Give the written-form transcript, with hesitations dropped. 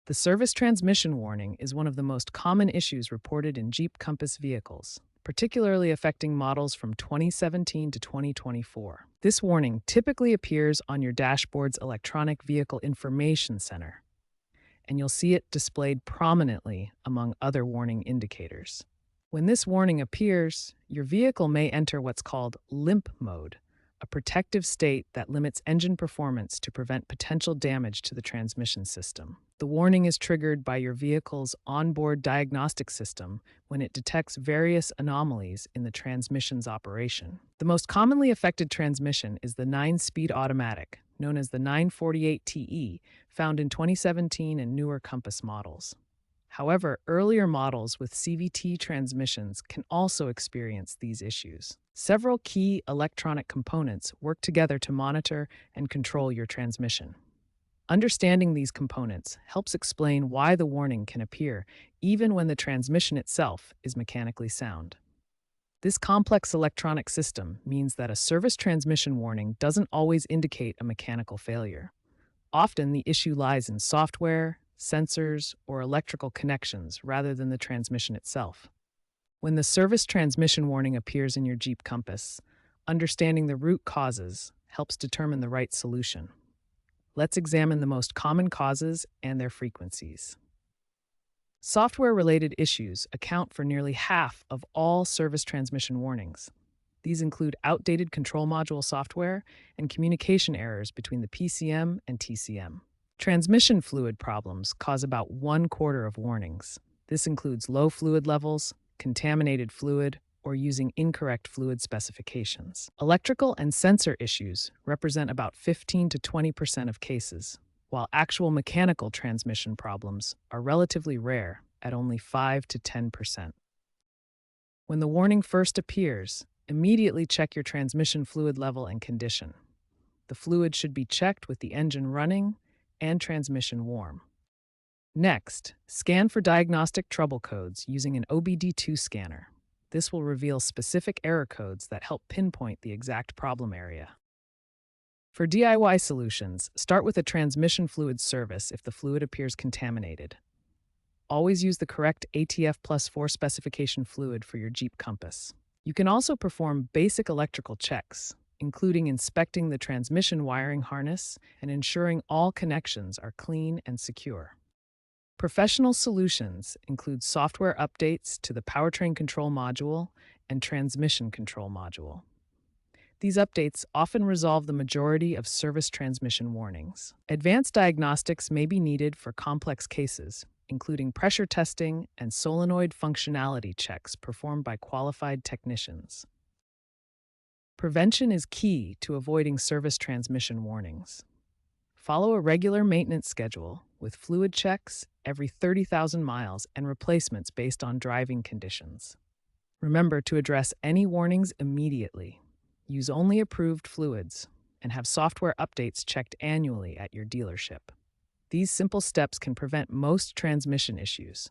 The service transmission warning is one of the most common issues reported in Jeep Compass vehicles, particularly affecting models from 2017 to 2024. This warning typically appears on your dashboard's electronic vehicle information center, and you'll see it displayed prominently among other warning indicators. When this warning appears, your vehicle may enter what's called limp mode, a protective state that limits engine performance to prevent potential damage to the transmission system. The warning is triggered by your vehicle's onboard diagnostic system when it detects various anomalies in the transmission's operation. The most commonly affected transmission is the 9-speed automatic, known as the 948TE, found in 2017 and newer Compass models. However, earlier models with CVT transmissions can also experience these issues. Several key electronic components work together to monitor and control your transmission. Understanding these components helps explain why the warning can appear even when the transmission itself is mechanically sound. This complex electronic system means that a service transmission warning doesn't always indicate a mechanical failure. Often, the issue lies in software, sensors, or electrical connections rather than the transmission itself. When the service transmission warning appears in your Jeep Compass, understanding the root causes helps determine the right solution. Let's examine the most common causes and their frequencies. Software-related issues account for nearly half of all service transmission warnings. These include outdated control module software and communication errors between the PCM and TCM. Transmission fluid problems cause about 1/4 of warnings. This includes low fluid levels, contaminated fluid, or using incorrect fluid specifications. Electrical and sensor issues represent about 15 to 20% of cases, while actual mechanical transmission problems are relatively rare at only 5 to 10%. When the warning first appears, immediately check your transmission fluid level and condition. The fluid should be checked with the engine running and transmission warm. Next, scan for diagnostic trouble codes using an OBD2 scanner. This will reveal specific error codes that help pinpoint the exact problem area. For DIY solutions, start with a transmission fluid service if the fluid appears contaminated. Always use the correct ATF plus 4 specification fluid for your Jeep Compass. You can also perform basic electrical checks, including inspecting the transmission wiring harness and ensuring all connections are clean and secure. Professional solutions include software updates to the powertrain control module and transmission control module. These updates often resolve the majority of service transmission warnings. Advanced diagnostics may be needed for complex cases, including pressure testing and solenoid functionality checks performed by qualified technicians. Prevention is key to avoiding service transmission warnings. Follow a regular maintenance schedule with fluid checks every 30,000 miles and replacements based on driving conditions. Remember to address any warnings immediately. Use only approved fluids and have software updates checked annually at your dealership. These simple steps can prevent most transmission issues.